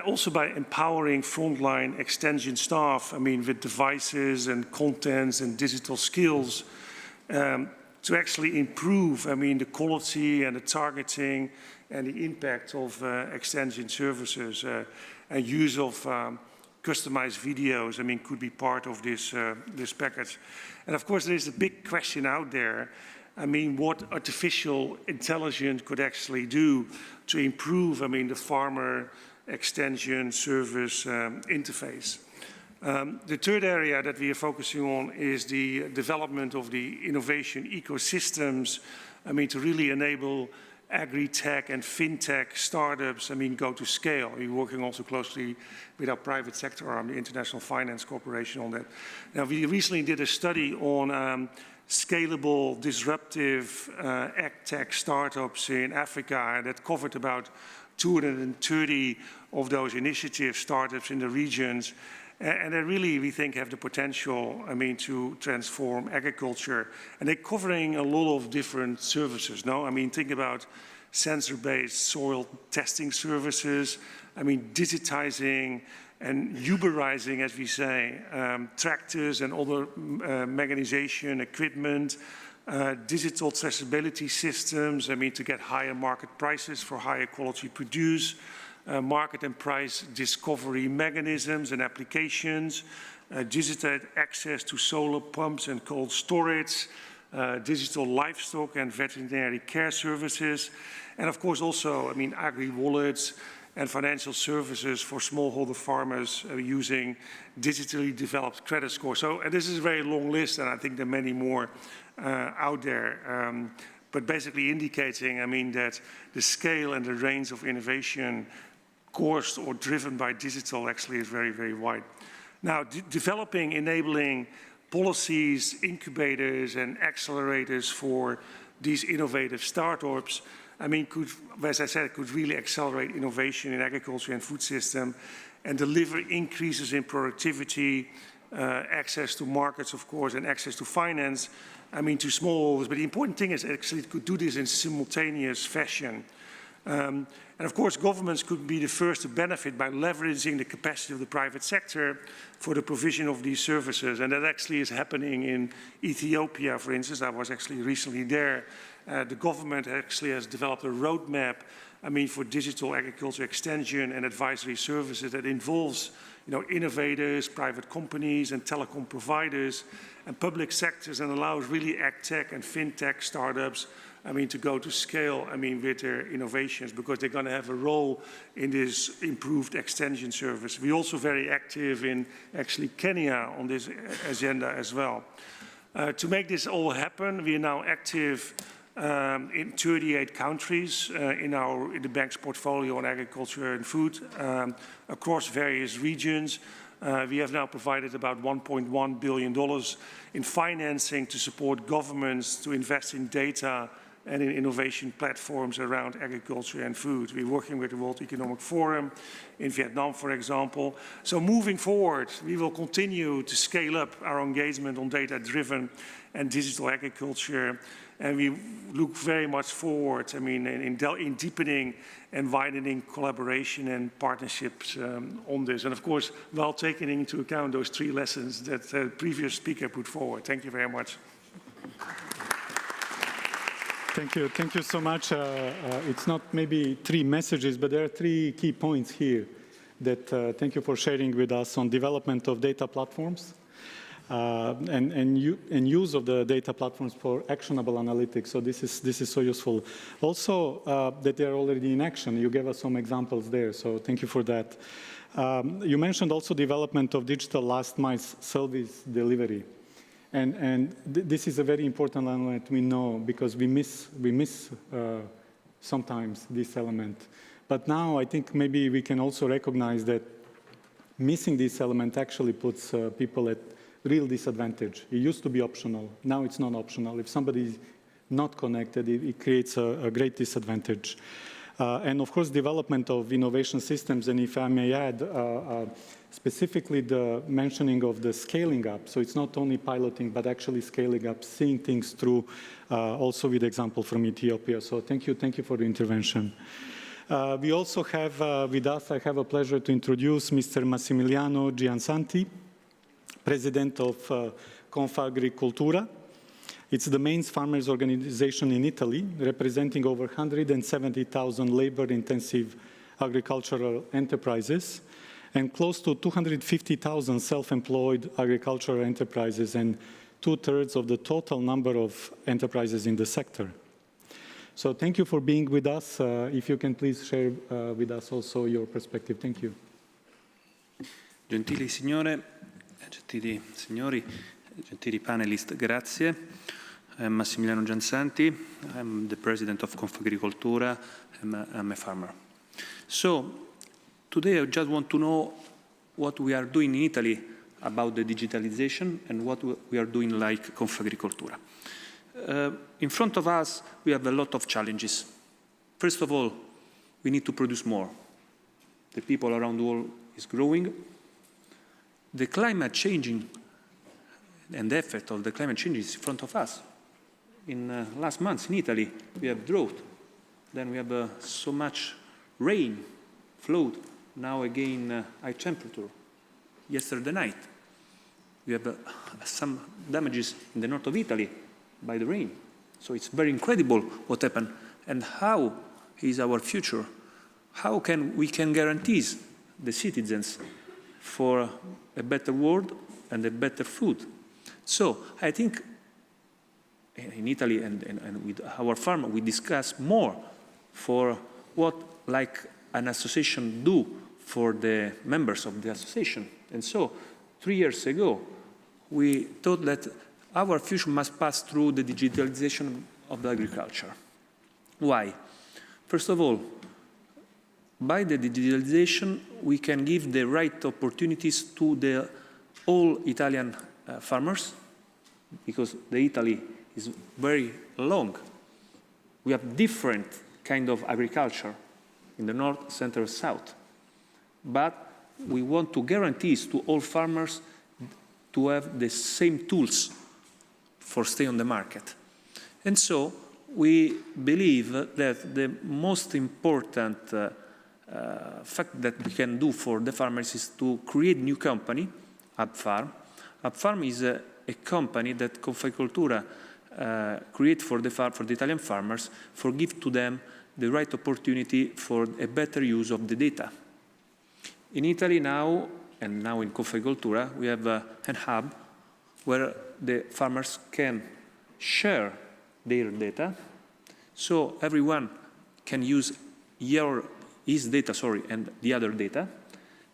[SPEAKER 6] also by empowering frontline extension staff, with devices and contents and digital skills, to actually improve, the quality and the targeting and the impact of extension services. And use of customized videos, could be part of this, this package. And of course, there is a big question out there, what artificial intelligence could actually do to improve, the farmer extension service interface. The third area that we are focusing on is the development of the innovation ecosystems, to really enable agri-tech and fintech startups, go to scale. We're working also closely with our private sector arm, the International Finance Corporation, on that. Now, we recently did a study on scalable, disruptive ag-tech startups in Africa that covered about 230 of those initiatives, startups in the regions, and they really, we think, have the potential, I mean, to transform agriculture. And they're covering a lot of different services, no? I mean, think about sensor-based soil testing services, I mean, digitizing and Uberizing, as we say, tractors and other mechanization equipment, digital traceability systems, I mean, to get higher market prices for higher quality produce, market and price discovery mechanisms and applications, digital access to solar pumps and cold storage, digital livestock and veterinary care services, and of course also, I mean, agri-wallets and financial services for smallholder farmers using digitally developed credit scores. So this is a very long list, and I think there are many more out there. But basically indicating, I mean, that the scale and the range of innovation caused or driven by digital actually is very, very wide. Now, developing, enabling policies, incubators and accelerators for these innovative startups, I mean, could, as I said, could really accelerate innovation in agriculture and food system and deliver increases in productivity, access to markets, of course, and access to finance, I mean, to smallholders. But the important thing is actually it could do this in simultaneous fashion. And of course, governments could be the first to benefit by leveraging the capacity of the private sector for the provision of these services. And that actually is happening in Ethiopia, for instance. I was actually recently there. The government actually has developed a roadmap, I mean, for digital agriculture extension and advisory services that involves, you know, innovators, private companies and telecom providers and public sectors, and allows really agtech and fintech startups, I mean, to go to scale, I mean, with their innovations, because they're going to have a role in this improved extension service. We're also very active in actually Kenya on this agenda as well. To make this all happen, we are now active in 38 countries in the bank's portfolio on agriculture and food across various regions. We have now provided about $1.1 billion in financing to support governments to invest in data and in innovation platforms around agriculture and food. We're working with the World Economic Forum in Vietnam, for example. So moving forward, we will continue to scale up our engagement on data-driven and digital agriculture. And we look very much forward, I mean, in deepening and widening collaboration and partnerships on this. And of course, while taking into account those 3 lessons that the previous speaker put forward. Thank you very much.
[SPEAKER 1] Thank you so much. It's not maybe 3 messages, but there are 3 key points here that thank you for sharing with us on development of data platforms and use of the data platforms for actionable analytics. So this is so useful. Also, that they are already in action. You gave us some examples there, so thank you for that. You mentioned also development of digital last mile service delivery. And this is a very important element we know, because we miss sometimes this element. But now I think maybe we can also recognize that missing this element actually puts people at real disadvantage. It used to be optional. Now it's not optional. If somebody is not connected, it creates a great disadvantage. And of course, development of innovation systems, and if I may add, specifically the mentioning of the scaling up. So it's not only piloting, but actually scaling up, seeing things through, also with example from Ethiopia. So thank you for the intervention. We also have with us, I have a pleasure to introduce Mr. Massimiliano Giansanti, President of Confagricoltura. It's the main farmers organization in Italy, representing over 170,000 labor-intensive agricultural enterprises and close to 250,000 self-employed agricultural enterprises, and 2/3 of the total number of enterprises in the sector. So thank you for being with us. If you can please share with us also your perspective. Thank you.
[SPEAKER 7] Gentili signore, gentili signori, gentili panelists, grazie. I'm Massimiliano Giansanti. I'm the president of Confagricoltura. I'm a farmer. So today I just want to know what we are doing in Italy about the digitalization and what we are doing like Confagricoltura. In front of us, we have a lot of challenges. First of all, we need to produce more. The people around the world is growing. The climate changing and the effect of the climate change is in front of us. In last months in Italy, we have drought. Then we have so much rain, flood. Now again, high temperature. Yesterday night, we have some damages in the north of Italy by the rain. So it's very incredible what happened. And how is our future? How can we guarantee the citizens for a better world and a better food? So I think in Italy and with our farmer, we discuss more for what like an association do for the members of the association. And so 3 years ago, we thought that our future must pass through the digitalization of the agriculture. Why? First of all, by the digitalization, we can give the right opportunities to all Italian farmers, because Italy is very long. We have different kind of agriculture in the north, center, south. But we want to guarantee to all farmers to have the same tools for stay on the market. And so we believe that the most important fact that we can do for the farmers is to create new company, UpFarm. UpFarm is a company that Confagricoltura create for the Italian farmers, for give to them the right opportunity for a better use of the data. In Italy now, and now in Confagricoltura, we have an hub where the farmers can share their data, so everyone can use his data, and the other data.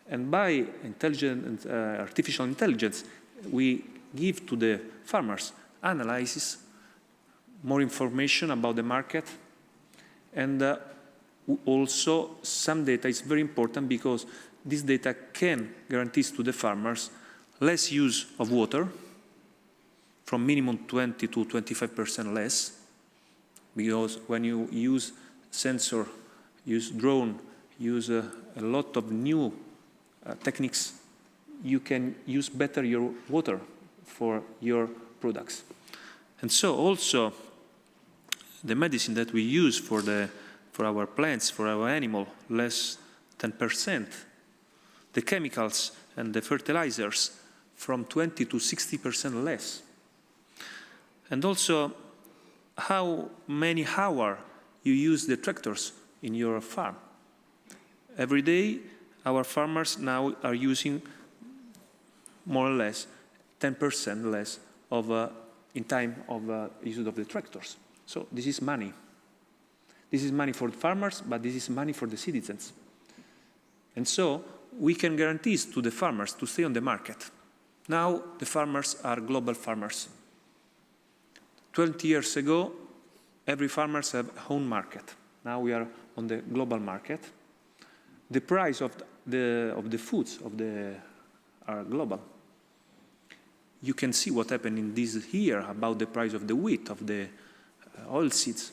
[SPEAKER 7] And by artificial intelligence, we give to the farmers analysis, more information about the market, and also some data is very important because this data can guarantee to the farmers less use of water, from minimum 20 to 25% less, because when you use sensor, use drone, use a lot of new techniques, you can use better your water for your products. And so also the medicine that we use for our plants, for our animal, less 10%. The chemicals and the fertilizers from 20 to 60% less. And also how many hours you use the tractors in your farm. Every day, our farmers now are using more or less 10% less of in time of use of the tractors. So this is money. This is money for the farmers, but this is money for the citizens. And so we can guarantee to the farmers to stay on the market. Now the farmers are global farmers. 20 years ago, every farmer has a home market. Now we are on the global market. The price of the foods are global. You can see what happened in this year about the price of the wheat, of the oilseeds.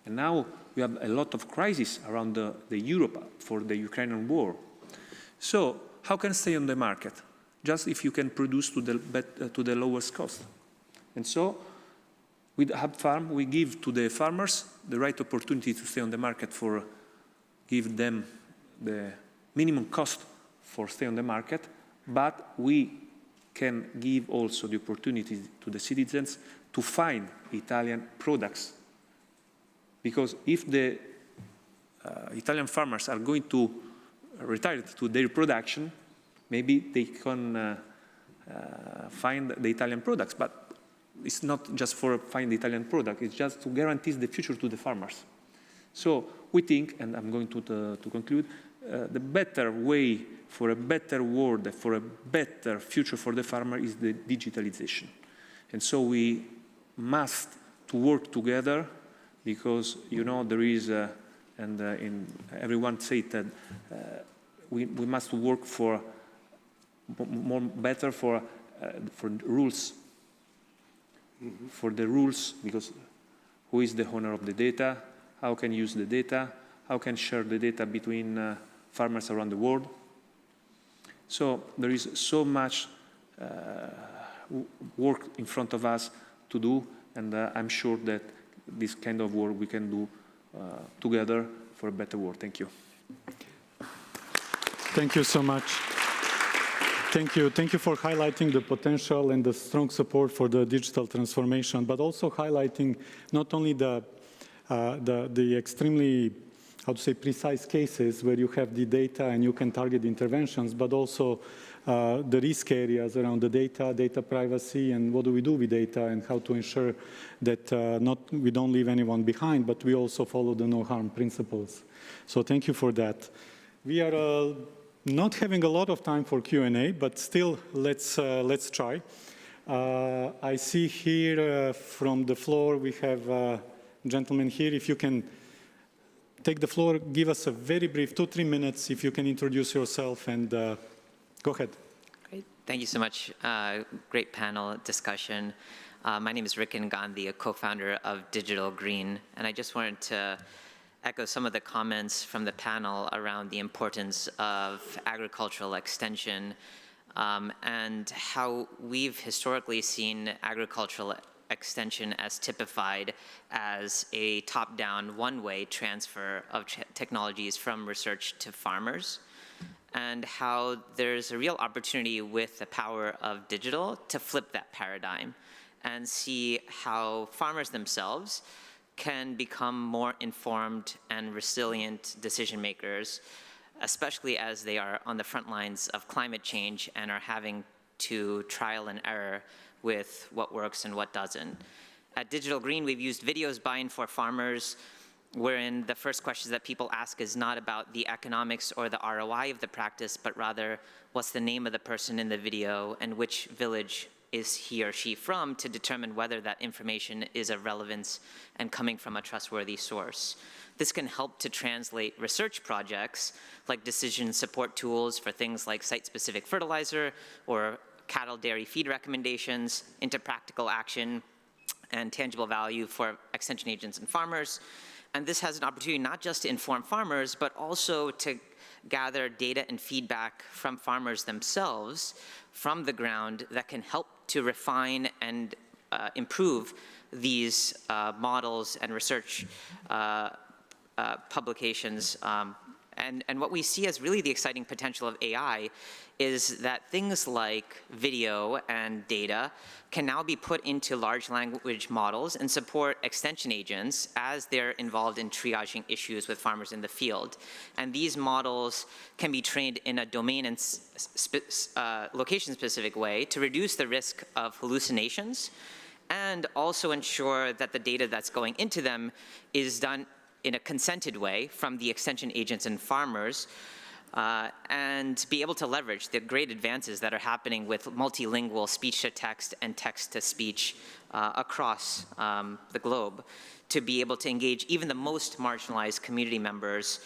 [SPEAKER 7] And now we have a lot of crisis around the Europe for the Ukrainian war. So how can stay on the market? Just if you can produce to the lowest cost. And so with UpFarm, we give to the farmers the right opportunity to stay on the market, for give them the minimum cost for stay on the market, but we can give also the opportunity to the citizens to find Italian products. Because if the Italian farmers are going to retire to their production, maybe they can find the Italian products, but it's not just for find the Italian product, it's just to guarantee the future to the farmers. So we think, and I'm going to conclude, the better way for a better world, for a better future for the farmer is the digitalization. And so we must to work together, because, you know, there is, everyone said that we must work for better for rules, for the rules, because who is the owner of the data, how can use the data, how can share the data between farmers around the world. So there is so much work in front of us to do, and I'm sure that this kind of work we can do together for a better world. Thank you.
[SPEAKER 1] Thank you so much. Thank you. Thank you for highlighting the potential and the strong support for the digital transformation, but also highlighting not only the extremely, how to say, precise cases where you have the data and you can target interventions, but also the risk areas around the data privacy, and what do we do with data, and how to ensure that we don't leave anyone behind, but we also follow the no harm principles. So thank you for that. We are not having a lot of time for Q&A, but still, let's try. I see here from the floor, we have a gentleman here. If you can take the floor, give us a very brief 2-3 minutes, if you can introduce yourself, and go ahead.
[SPEAKER 8] Great. Thank you so much. Great panel discussion. My name is Rikin Gandhi, a co-founder of Digital Green, and I just wanted to echo some of the comments from the panel around the importance of agricultural extension and how we've historically seen agricultural extension as typified as a top-down, one-way transfer of technologies from research to farmers, and how there's a real opportunity with the power of digital to flip that paradigm and see how farmers themselves can become more informed and resilient decision makers, especially as they are on the front lines of climate change and are having to trial and error with what works and what doesn't. At Digital Green, we've used videos by and for farmers, wherein the first questions that people ask is not about the economics or the ROI of the practice, but rather what's the name of the person in the video and which village is he or she from, to determine whether that information is of relevance and coming from a trustworthy source. This can help to translate research projects like decision support tools for things like site-specific fertilizer or cattle dairy feed recommendations into practical action and tangible value for extension agents and farmers. And this has an opportunity not just to inform farmers, but also to gather data and feedback from farmers themselves from the ground that can help to refine and improve these models and research publications. And what we see as really the exciting potential of AI is that things like video and data can now be put into large language models and support extension agents as they're involved in triaging issues with farmers in the field. And these models can be trained in a domain and location-specific way to reduce the risk of hallucinations and also ensure that the data that's going into them is done in a consented way from the extension agents and farmers, and be able to leverage the great advances that are happening with multilingual speech-to-text and text-to-speech across the globe, to be able to engage even the most marginalized community members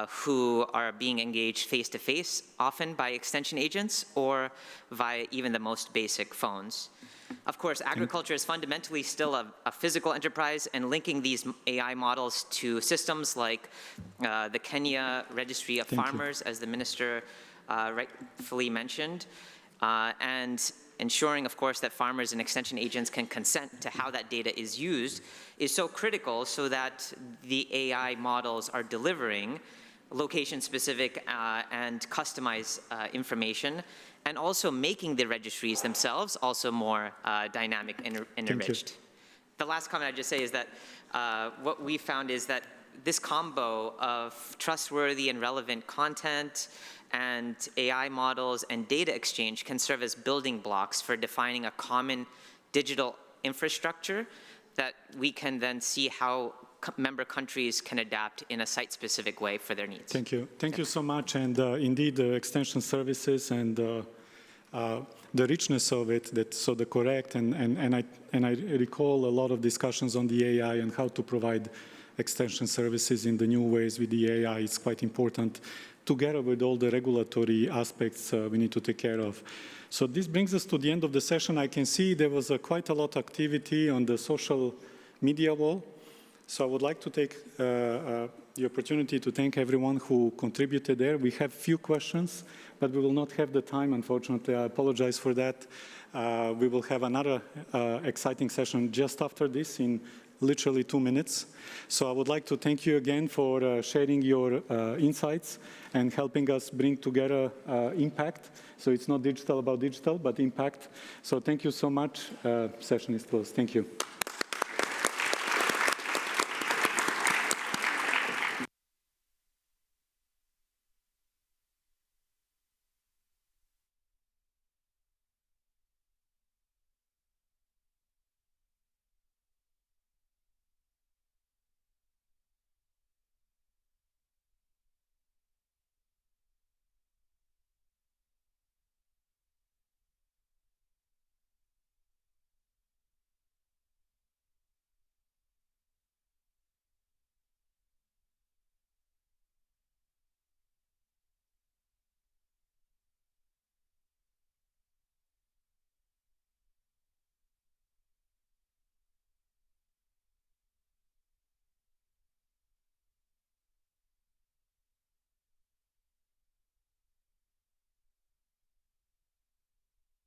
[SPEAKER 8] who are being engaged face-to-face, often by extension agents or via even the most basic phones. Of course, agriculture is fundamentally still a physical enterprise, and linking these AI models to systems like the Kenya Registry of Farmers, as the minister rightfully mentioned, and ensuring, of course, that farmers and extension agents can consent to how that data is used is so critical, so that the AI models are delivering location-specific and customized information, and also making the registries themselves also more dynamic and enriched. The last comment I'd just say is that what we found is that this combo of trustworthy and relevant content and AI models and data exchange can serve as building blocks for defining a common digital infrastructure that we can then see how member countries can adapt in a site-specific way for their needs.
[SPEAKER 1] Thank you. Thank you so much. And indeed, the extension services and the richness of it, so the correct, and I recall a lot of discussions on the AI and how to provide extension services in the new ways with the AI. It's quite important, together with all the regulatory aspects we need to take care of. So this brings us to the end of the session. I can see there was quite a lot of activity on the social media wall. So I would like to take the opportunity to thank everyone who contributed there. We have few questions, but we will not have the time, unfortunately. I apologize for that. We will have another exciting session just after this in literally 2 minutes. So I would like to thank you again for sharing your insights and helping us bring together impact. So it's not digital about digital, but impact. So thank you so much. Session is closed. Thank you.